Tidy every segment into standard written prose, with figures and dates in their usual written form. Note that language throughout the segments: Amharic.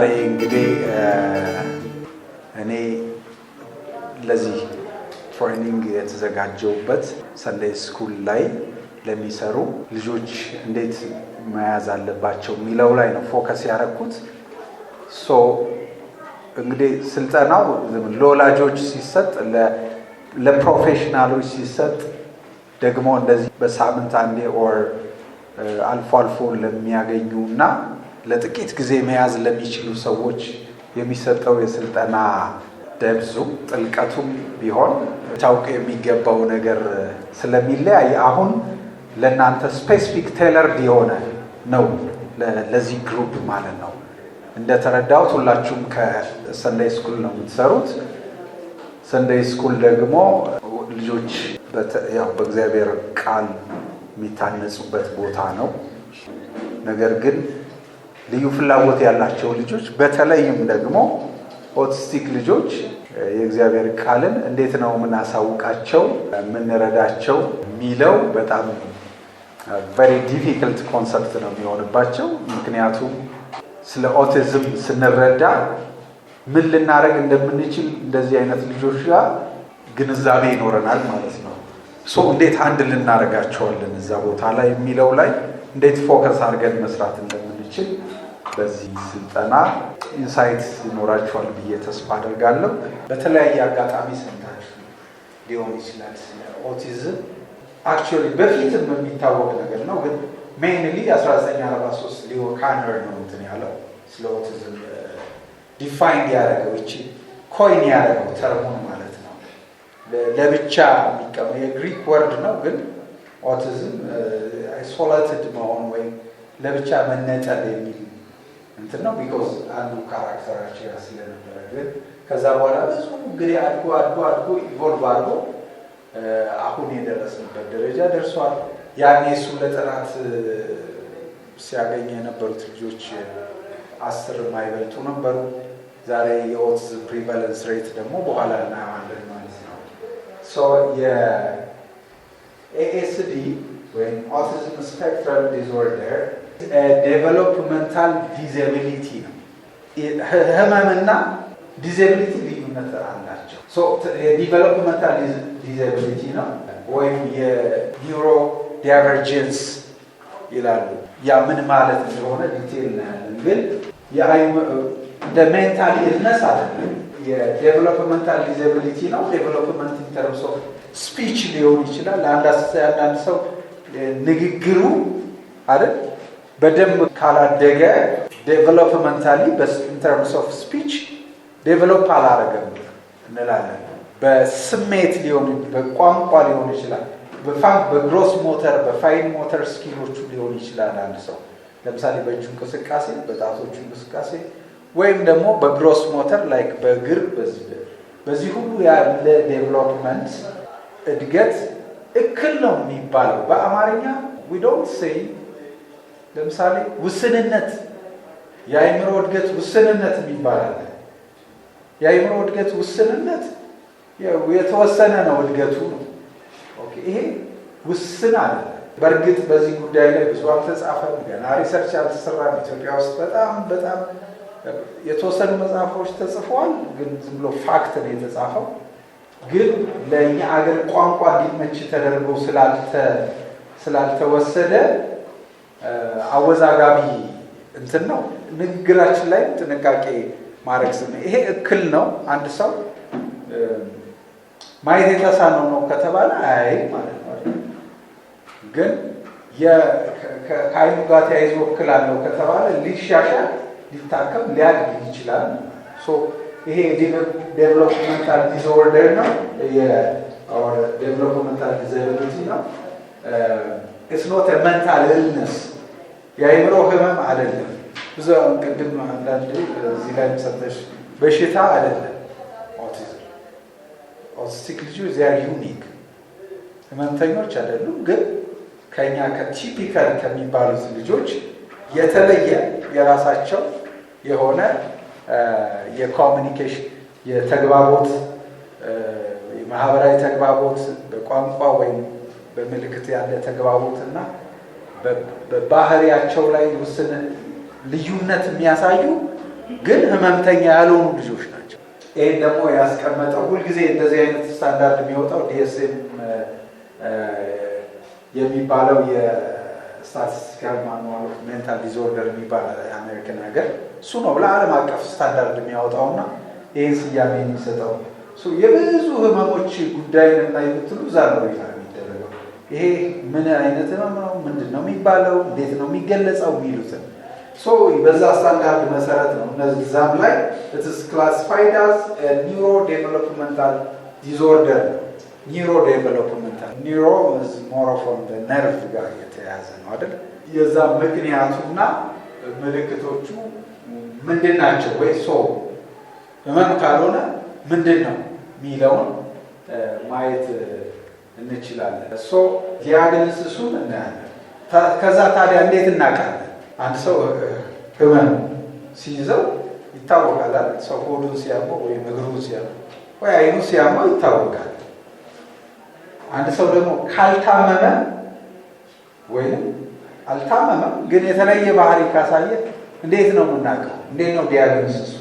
ዛሬ እንግዲህ እኔ ለዚህ ትሬኒንግ የተዘጋጀውበት ሰንዴይ ስኩል ላይ ለሚሰሩ ልጆች እንዴት መያዝ አለባቸው የሚለው ላይ ነው ፎከስ ያደረኩት። እንግዲህ ስልጠናው ለወላጆች ሲሰጥ ለፕሮፌሽናሎች ሲሰጥ ደግሞ እንደዚህ በሳምንት አንዴ ኦር አልፎ አልፎ ለሚያገኙና ለጥቂት ጊዜ መያዝ ለሚችሉ ሰዎች የሚሰጠው የስልጠና ደብዙ ጥልቀቱም ቢሆን ታውቁ የሚገባው ነገር ስለሚለያይ አሁን ለእናንተ ስፔሲፊክ ቴለርድ የሆነ ነው ለዚህ ግሩፕ ማለት ነው። እንደተረዳሁት ሁላችሁም ከሰንዴይ ስኩል ነው የምትሰሩት። ሰንዴይ ስኩል ደግሞ ልጆች በእግዚአብሔር ቃል የሚታነጹበት ቦታ ነው። ነገር ግን ልዩ ፍላጎት ያላቸው ልጆች በተለይም ደግሞ ኦቲስቲክ ልጆች የእግዚአብሔር ቃልን እንዴት ነው የምናሳውቃቸው የምንረዳቸው የሚለው በጣም ቨሪ ዲፊክልት ኮንሰፕት ነው የሚሆንባቸው። ምክንያቱም ስለ ኦቲዝም ስንረዳ ምን ልናደርግ እንደምንችል እንደዚህ አይነት ልጆች ጋር ግንዛቤ ይኖረናል ማለት ነው። እንዴት አንድ ልናደርጋቸዋለን እዛ ቦታ ላይ የሚለው ላይ እንዴት ፎከስ አድርገን መስራት እንደምንችል በዚህ ስልጠና ኢንሳይት ይኖራቸዋል ብዬ ተስፋ አደርጋለሁ። በተለያየ አጋጣሚ ሰምታችሁ ሊሆን ይችላል ስለ ኦቲዝም። አክቹዋሊ በፊትም የሚታወቅ ነገር ነው፣ ግን ሜይንሊ 1943 ሊዮ ካነር ነው እንትን ያለው ስለ ኦቲዝም ዲፋይን ያደረገው እቺ ኮይን ያደረገው ተርሙን ማለት ነው። ለብቻ የሚቀመጥ የግሪክ ወርድ ነው፣ ግን ኦቲዝም አይሶሌትድ መሆን ወይም ለብቻ መነጠል የሚል እንትን ነው። ቢኮዝ አንዱ ካራክተራቸው ያ ስለነበረ ግን ከዛ በኋላ ብዙ እንግዲህ አድጎ ኢቮልቭ አድርጎ አሁን የደረስንበት ደረጃ ደርሷል። ያኔ እሱ ለጥናት ሲያገኝ የነበሩት ልጆች 10 የማይበልጡ ነበሩ። ዛሬ የኦቲዝም ፕሪቫለንስ ሬት ደግሞ በኋላ እናየዋለን ማለት ነው። የኤኤስዲ ወይም ኦቲዝም ስፔክትረም ዲስኦርደር ዴቨሎፕመንታል ዲዛቢሊቲ ነው። ህመምና ዲዛቢሊቲ ልዩነት አላቸው። የዲቨሎፕመንታል ዲዛቢሊቲ ነው ወይም የኒውሮ ዳይቨርጀንስ ይላሉ። ያ ምን ማለት እንደሆነ ዲቴል እናያለን። ግን እንደ ሜንታል ኢልነስ አይደለም። የዴቨሎፕመንታል ዲዛቢሊቲ ነው። ዴቨሎፕመንት ኢን ተርምስ ኦፍ ስፒች ሊሆን ይችላል። አንዳንድ ሰው ንግግሩ አይደል በደንብ ካላደገ ዴቨሎፕመንታሊ ኢን ተርምስ ኦፍ ስፒች ዴቨሎፕ አላረገም እንላለን። በስሜት ሊሆን በቋንቋ ሊሆን ይችላል። በግሮስ ሞተር በፋይን ሞተር ስኪሎቹ ሊሆን ይችላል። አንድ ሰው ለምሳሌ በእጁ እንቅስቃሴ በጣቶቹ እንቅስቃሴ ወይም ደግሞ በግሮስ ሞተር ላይክ በእግር በዚህ ሁሉ ያለ ዴቨሎፕመንት እድገት እክል ነው የሚባለው። በአማርኛ we don't say ለምሳሌ ውስንነት፣ የአእምሮ እድገት ውስንነት የሚባል አለ። የአእምሮ እድገት ውስንነት የተወሰነ ነው እድገቱ ነው። ይሄ ውስን አለ። በእርግጥ በዚህ ጉዳይ ላይ ብዙ አልተጻፈም፣ ገና ሪሰርች አልተሰራም። ኢትዮጵያ ውስጥ በጣም የተወሰኑ መጽሐፎች ተጽፈዋል፣ ግን ዝም ብሎ ፋክት ነው የተጻፈው። ግን ለእኛ አገር ቋንቋ እንዲመች ተደርጎ ስላልተወሰደ አወዛጋቢ እንትን ነው። ንግግራችን ላይ ጥንቃቄ ማድረግ ይሄ እክል ነው። አንድ ሰው ማየት የተሳነው ነው ከተባለ አይ ማለት ነው። ግን ከአይኑ ጋር ተያይዞ እክል አለው ከተባለ ሊሻሻል ሊታከም ሊያድግ ይችላል። ይሄ ዴቨሎፕመንታል ዲስኦርደር ነው፣ ዴቨሎፕመንታል ዲዛቢሊቲ ነው። ኢትስ ኖት አ ሜንታል ኢልነስ፣ የአእምሮ ህመም አይደለም። ብዙ ቅድም አንዳንድ እዚህ ላይ ሰጠሽ በሽታ አይደለም። ኦቲስቲክ ልጆች ዚያ ዩኒክ ህመምተኞች አይደሉም። ግን ከኛ ከቲፒካል ከሚባሉት ልጆች የተለየ የራሳቸው የሆነ የኮሚኒኬሽን የተግባቦት የማህበራዊ ተግባቦት በቋንቋ ወይም በምልክት ያለ ተግባቦትና በባህሪያቸው ላይ ውስን ልዩነት የሚያሳዩ ግን ህመምተኛ ያልሆኑ ልጆች ናቸው። ይህን ደግሞ ያስቀመጠው ሁልጊዜ እንደዚህ አይነት ስታንዳርድ የሚወጣው ዲኤስኤም የሚባለው የስታቲስቲካል ማኑዋል ኦፍ ሜንታል ዲስኦርደር የሚባል የአሜሪካን ሀገር እሱ ነው ለዓለም አቀፍ ስታንዳርድ የሚያወጣውና ይህን ስያሜ የሚሰጠው የብዙ ህመሞች ጉዳይንና የምትሉ እዛ ነው የሚደረገው። ይሄ ምን አይነት ህመም ነው፣ ምንድን ነው የሚባለው፣ እንዴት ነው የሚገለጸው የሚሉትን በዛ ስታንዳርድ መሰረት ነው እነዛም ላይ it is classified as a neurodevelopmental disorder. neurodevelopmental neuro is more from the nerve ጋር የተያያዘ ነው አይደል? የዛ ምክንያቱና ምልክቶቹ ምንድን ናቸው ወይ ህመም ካልሆነ ምንድን ነው የሚለውን ማየት እንችላለን። ዲያግኖሲሱን እናያለን። ከዛ ታዲያ እንዴት እናውቃለን? አንድ ሰው ህመም ሲይዘው ይታወቃል አይደል? ሰው ሆዱን ሲያመው ወይ እግሩን ሲያመው ወይ አይኑ ሲያመው ይታወቃል። አንድ ሰው ደግሞ ካልታመመ ወይም አልታመመም ግን የተለየ ባህሪ ካሳየ እንዴት ነው የምናውቀው? እንዴት ነው ዲያግኖሲሱ?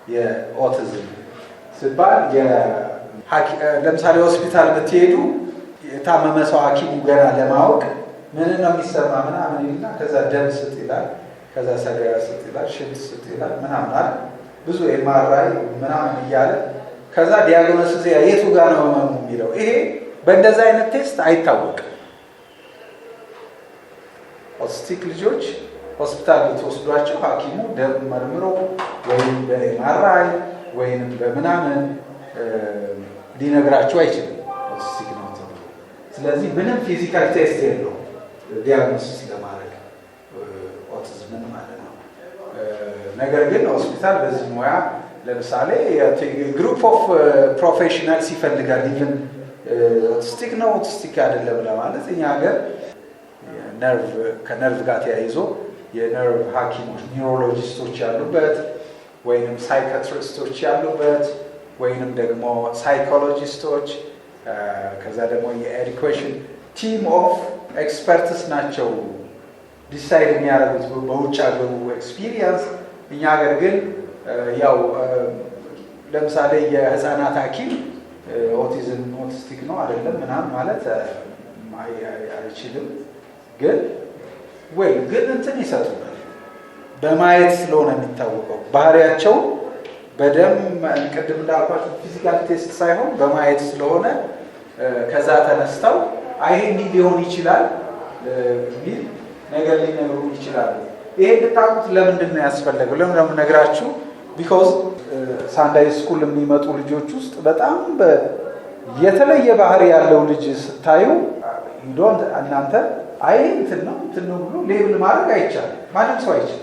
የኦቲዝም ሲባል ለምሳሌ ሆስፒታል ብትሄዱ የታመመ ሰው ሐኪሙ ገና ለማወቅ ምን ነው የሚሰማ ምናምን ይልና ከዛ ደም ስጥ ይላል፣ ከዛ ሰገራ ስጥ ይላል፣ ሽንት ስጥ ይላል ምናምን አይደል? ብዙ ኤምአርአይ ምናምን እያለ ከዛ ዲያግኖሲስ የቱ ጋር ነው ህመሙ የሚለው ይሄ በእንደዛ አይነት ቴስት አይታወቅም። ኦቲስቲክ ልጆች ሆስፒታል ብትወስዷቸው ሐኪሙ ደም መርምሮ ወይም በኤምአርአይ ወይም በምናምን ሊነግራቸው አይችልም ኦቲስቲክ ነው ተብሎ። ስለዚህ ምንም ፊዚካል ቴስት የለውም ዲያግኖሲስ ለማድረግ ኦቲዝምን ማለት ነው። ነገር ግን ሆስፒታል በዚህ ሙያ ለምሳሌ ግሩፕ ኦፍ ፕሮፌሽናልስ ይፈልጋል። ኢቭን ኦቲስቲክ ነው ኦቲስቲክ አይደለም ለማለት እኛ ሀገር ከነርቭ ጋር ተያይዞ የነርቭ ሐኪሞች ኒውሮሎጂስቶች ያሉበት ወይንም ሳይካትሪስቶች ያሉበት ወይንም ደግሞ ሳይኮሎጂስቶች ከዛ ደግሞ የኤዱኬሽን ቲም ኦፍ ኤክስፐርትስ ናቸው ዲሳይድ የሚያደርጉት በውጭ ሀገሩ ኤክስፒሪየንስ። እኛ ሀገር ግን ያው ለምሳሌ የህፃናት ሐኪም ኦቲስቲክ ነው አይደለም ምናምን ማለት አይችልም። ግን እንትን ይሰጡናል በማየት ስለሆነ የሚታወቀው ባህሪያቸው በደም ቅድም እንዳልኳቸው ፊዚካል ቴስት ሳይሆን በማየት ስለሆነ ከዛ ተነስተው ይሄ እንዲህ ሊሆን ይችላል የሚል ነገር ሊነግሩ ይችላሉ። ይሄ እንድታውቁት ለምንድን ነው ያስፈለገው? ለምን ነው የምነግራችሁ? ቢኮዝ ሳንዳይ ስኩል የሚመጡ ልጆች ውስጥ በጣም የተለየ ባህሪ ያለው ልጅ ስታዩ እናንተ እንትን ነው ብሎ ሌብል ማድረግ አይቻልም። ማንም ሰው አይችልም።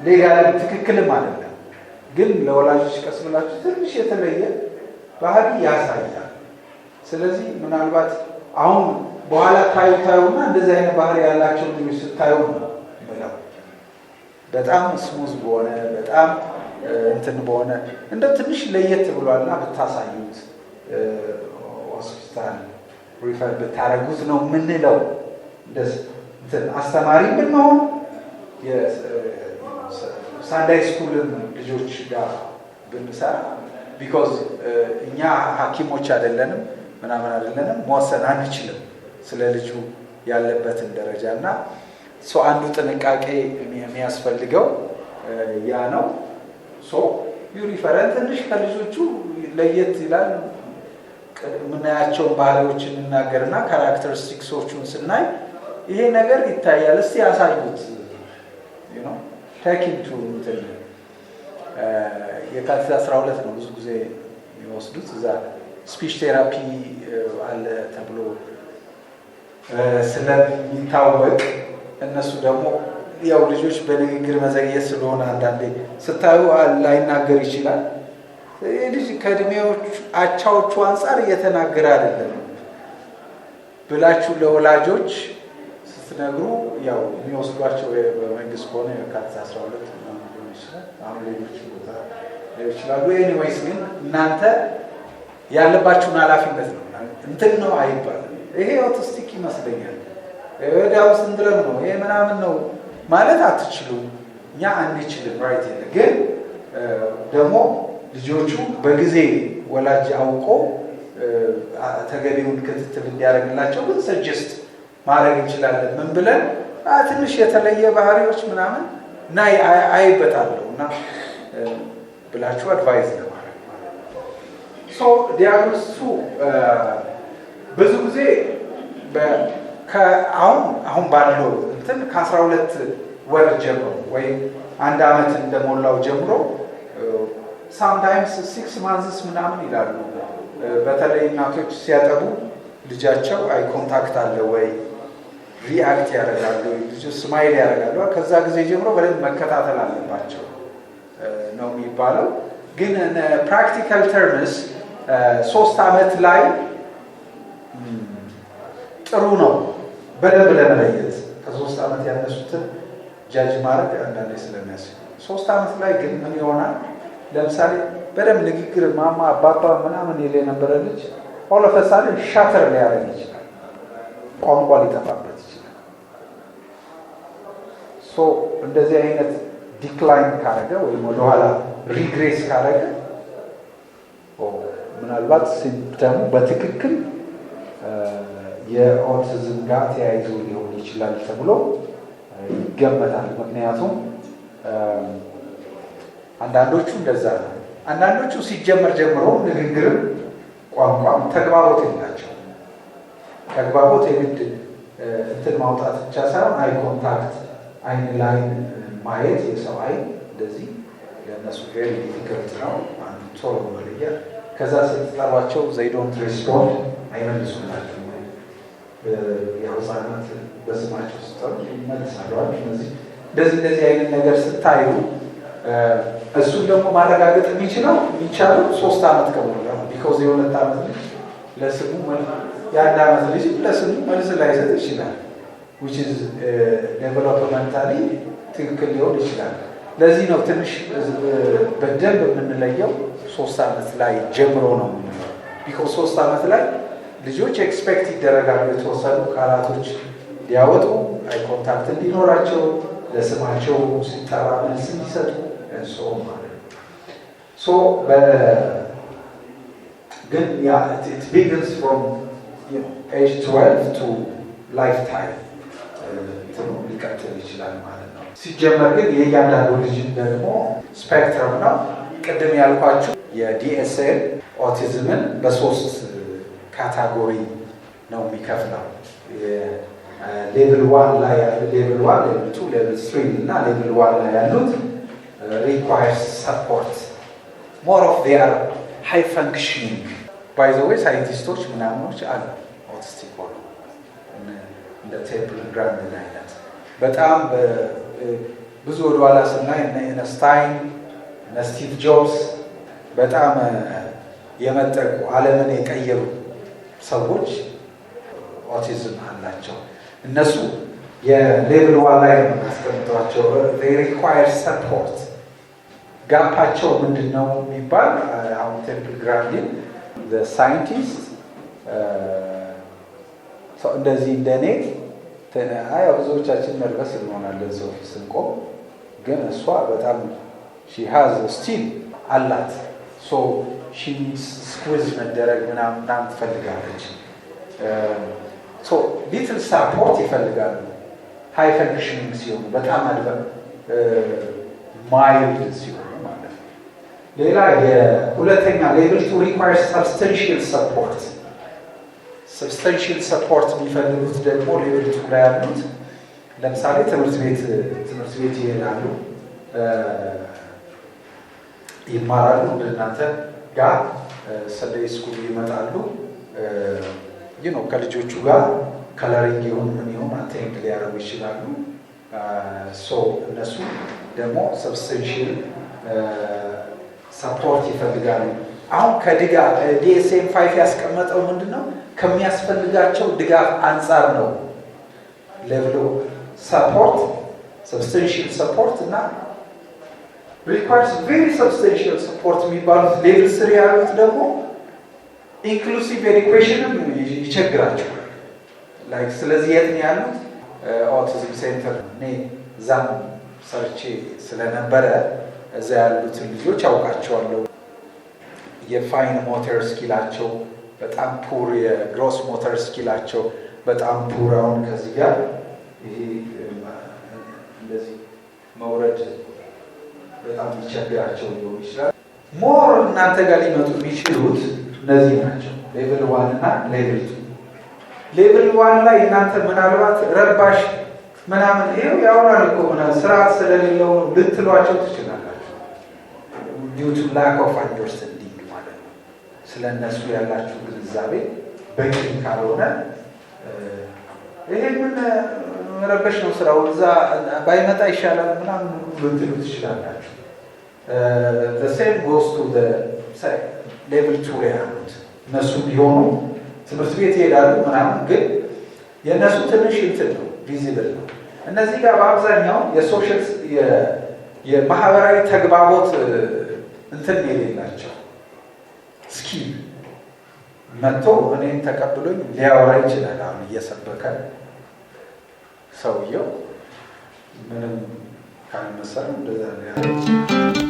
ሌጋሊ ትክክልም አይደለም። ግን ለወላጆች ቀስ ብላችሁ ትንሽ የተለየ ባህሪ ያሳያል። ስለዚህ ምናልባት አሁን በኋላ ታዩና እንደዚህ አይነት ባህሪ ያላቸው ልጆች ስታዩ ነው በጣም ስሙዝ በሆነ በጣም እንትን በሆነ እንደው ትንሽ ለየት ብሏልና ብታሳዩት ሆስፒታል ሪፈር ብታረጉት ነው የምንለው። አስተማሪ ብንሆን ሳንዳይ ስኩልን ልጆች ጋር ብንሰራ ቢኮዝ እኛ ሐኪሞች አይደለንም ምናምን አይደለንም መወሰን አንችልም ስለ ልጁ ያለበትን ደረጃ እና አንዱ ጥንቃቄ የሚያስፈልገው ያ ነው። ሪፈረንት ትንሽ ከልጆቹ ለየት ይላል። የምናያቸውን ባህሪዎችን እናገርና ካራክተሪስቲክሶቹን ስናይ ይሄ ነገር ይታያል። እስቲ ያሳዩት ታኪንቱ እንትን የካቲት 12 ነው ብዙ ጊዜ የሚወስዱት እዛ ስፒች ቴራፒ አለ ተብሎ ስለሚታወቅ እነሱ ደግሞ ያው ልጆች በንግግር መዘግየት ስለሆነ አንዳንዴ ስታዩ ላይናገር ይችላል። ልጅ ከእድሜዎቹ አቻዎቹ አንጻር እየተናገረ አይደለም ብላችሁ ለወላጆች ስትነግሩ ያው የሚወስዷቸው በመንግስት ከሆነ የካቲት 12 ሊሆን ይችላል። አሁን ሌሎች ቦታ ይችላሉ። ኤኒዌይስ ግን እናንተ ያለባችሁን ኃላፊነት ነው እንትን ነው አይባልም። ይሄ ኦቲስቲክ ይመስለኛል ዳውን ሲንድሮም ነው ይሄ ምናምን ነው ማለት አትችሉም። እኛ አንችልም ራይት የለ ግን ደግሞ ልጆቹ በጊዜ ወላጅ አውቆ ተገቢውን ክትትል እንዲያደርግላቸው ግን ሰጀስት ማድረግ እንችላለን። ምን ብለን ትንሽ የተለየ ባህሪዎች ምናምን እና አይበታለሁ እና ብላችሁ አድቫይዝ ለማድረግ ማለት ነው። ሶ ዲያግኖሲሱ ብዙ ጊዜ አሁን ባለው እንትን ከ12 ወር ጀምሮ ወይም 1 ዓመት እንደሞላው ጀምሮ ሳምታይምስ 6 ማንዝስ ምናምን ይላሉ። በተለይ እናቶች ሲያጠቡ ልጃቸው አይ ኮንታክት አለ ወይ ሪአክት ያደርጋሉ ልጅ ስማይል ያደርጋሉ። ከዛ ጊዜ ጀምሮ በደንብ መከታተል አለባቸው ነው የሚባለው። ግን ፕራክቲካል ተርምስ 3 ዓመት ላይ ጥሩ ነው በደንብ ለመለየት ከ3 ዓመት ያነሱትን ጃጅ ማድረግ አንዳንዴ ስለሚያስችል 3 ዓመት ላይ ግን ምን ይሆናል? ለምሳሌ በደንብ ንግግር ማማ አባባ ምናምን ይል የነበረ ልጅ ኦል ኦፍ አ ሳደን ሻተር ሊያደርግ ይችላል። ቋንቋ ሊጠፋበት ይችላል። ሶ እንደዚህ አይነት ዲክላይን ካረገ ወይም ወደኋላ ሪግሬስ ካረገ ምናልባት ሲምፕተሙ በትክክል የኦቲዝም ጋር ተያይዞ ሊሆን ይችላል ተብሎ ይገመታል። ምክንያቱም አንዳንዶቹ እንደዛ ነው። አንዳንዶቹ ሲጀመር ጀምሮ ንግግርም ቋንቋም ተግባቦት የላቸው። ተግባቦት የግድ እንትን ማውጣት ብቻ ሳይሆን አይ ኮንታክት አይን ላይ ማየት የሰው አይን እንደዚህ ለእነሱ ቬሪ ዲፊከልት ነው። አንዱ ቶሎ መለያ ከዛ ስትጠሯቸው ዘይዶንት ሬስፖንድ አይመልሱላቸው። የህፃናት በስማቸው ስጠሩ ይመልሳሉ። እንደዚህ አይነት ነገር ስታዩ እሱን ደግሞ ማረጋገጥ የሚቻለው 3 ዓመት ከሞላ ቢኮዝ የ2 ዓመት ልጅ ለስሙ የ1 ዓመት ልጅ ለስሙ መልስ ላይሰጥ ይችላል። which is developmentally ትክክል ሊሆን ይችላል። ለዚህ ነው ትንሽ በደንብ የምንለየው 3 ዓመት ላይ ጀምሮ ነው የምንለው። ቢኮዝ 3 ዓመት ላይ ልጆች ኤክስፔክት ይደረጋሉ የተወሰኑ ቃላቶች ሊያወጡ፣ አይ ኮንታክት እንዲኖራቸው፣ ለስማቸው ሲጠራ መልስ እንዲሰጡ እንሶ ማለት ነው። ሶ ግን it begins from age 12 to lifetime ሊቀጥል ይችላል ማለት ነው። ሲጀመር ግን የእያንዳንዱ ልጅ ደግሞ ስፔክትረም ነው። ቅድም ያልኳችሁ የዲኤስኤም ኦቲዝምን በ3 ካታጎሪ ነው የሚከፍለው። ሌቭል 1 ላይ ያሉ ሌቭል 1 ሌቭል 2 ሌቭል 3 እና ሌቭል 1 ላይ ያሉት requires support more of they are high functioning by the way ሳይንቲስቶች ምናምኖች አሉ ኦቲስቲክ ሆኖ እንደ ቴምፕል ግራንድ አይነት በጣም ብዙ ወደኋላ ስናይ እነ ኢንስታይን እነ ስቲቭ ጆብስ በጣም የመጠቁ ዓለምን የቀየሩ ሰዎች ኦቲዝም አላቸው። እነሱ የሌቭል 1 ላይ ነው የሚያስቀምጧቸው። they require support ጋፓቸው ምንድነው የሚባል አሁን ቴምፕል ግራንዲን the scientist እንደዚህ እንደኔ ብዙዎቻችን ነርቨስ እንሆናለን ሰው ስንቆም፣ ግን እሷ በጣም she has still አላት so she needs squeeze መደረግ ምናምን ትፈልጋለች። so little support ይፈልጋሉ high functioning ሲሆኑ በጣም ማይልድ ሲሆኑ ማለት ነው። ሌላ የሁለተኛ ሌቭል 2 requires substantial support የሚፈልጉት ደግሞ ሌቭል 2 ላይ ያሉት ለምሳሌ ትምህርት ቤት ይሄዳሉ፣ ይማራሉ፣ እንደናንተ ጋር ሰንደይ ስኩል ይመጣሉ፣ ከልጆቹ ጋር ከለሪንግ ይሁን አቴንድ ሊያደርጉ ይችላሉ። እነሱ ደግሞ ሰብስታንሺየል ሰፖርት ይፈልጋሉ። አሁን ከድጋፍ ዲኤስኤም 5 ያስቀመጠው ምንድነው ከሚያስፈልጋቸው ድጋፍ አንጻር ነው። ሌቭል ሰፖርት ሰብስታንሺየል ሰፖርት እና requires very substantial support የሚባሉት ሌቭል 3 ያሉት ደግሞ ኢንክሉሲቭ ኤዱኬሽንም ይቸግራቸዋል። ስለዚህ የት ነው ያሉት? ኦቲዝም ሴንተር እኔ እዛም ሰርቼ ስለነበረ እዛ ያሉትን ልጆች አውቃቸዋለሁ። የፋይን ሞተር ስኪላቸው በጣም ፑር፣ የግሮስ ሞተር ስኪላቸው በጣም ፑር። አሁን ከዚህ ጋር ይሄ እንደዚህ መውረድ በጣም ሊቸግራቸው ሊሆን ይችላል። ሞር እናንተ ጋር ሊመጡ የሚችሉት እነዚህ ናቸው፣ ሌቭል 1 እና ሌቭል 2። ሌቭል 1 ላይ እናንተ ምናልባት ረባሽ ምናምን ይሄው ያውራል እኮ ስርዓት ስለሌለው ልትሏቸው ትችላላችሁ። ዲው ቱ ላክ ኦፍ አንደርስታንዲንግ ማለት ነው። ስለ እነሱ ያላችሁ ግንዛቤ በቂ ካልሆነ ይሄ ምን ረበሽ ነው ስራው፣ እዛ ባይመጣ ይሻላል ምናምን ልትሉ ትችላላችሁ። the same goes to the level 2 ላይ ያሉት እነሱ ቢሆኑ ትምህርት ቤት ይሄዳሉ ምናምን፣ ግን የእነሱ ትንሽ እንትን ነው ቪዚብል ነው። እነዚህ ጋር በአብዛኛው የሶሻል የማህበራዊ ተግባቦት እንትን የሌላቸው እስኪ መጥቶ እኔን ተቀብሎኝ ሊያወራ ይችላል። አሁን እየሰበከ ሰውየው ምንም ካልመሰለው እንደዛ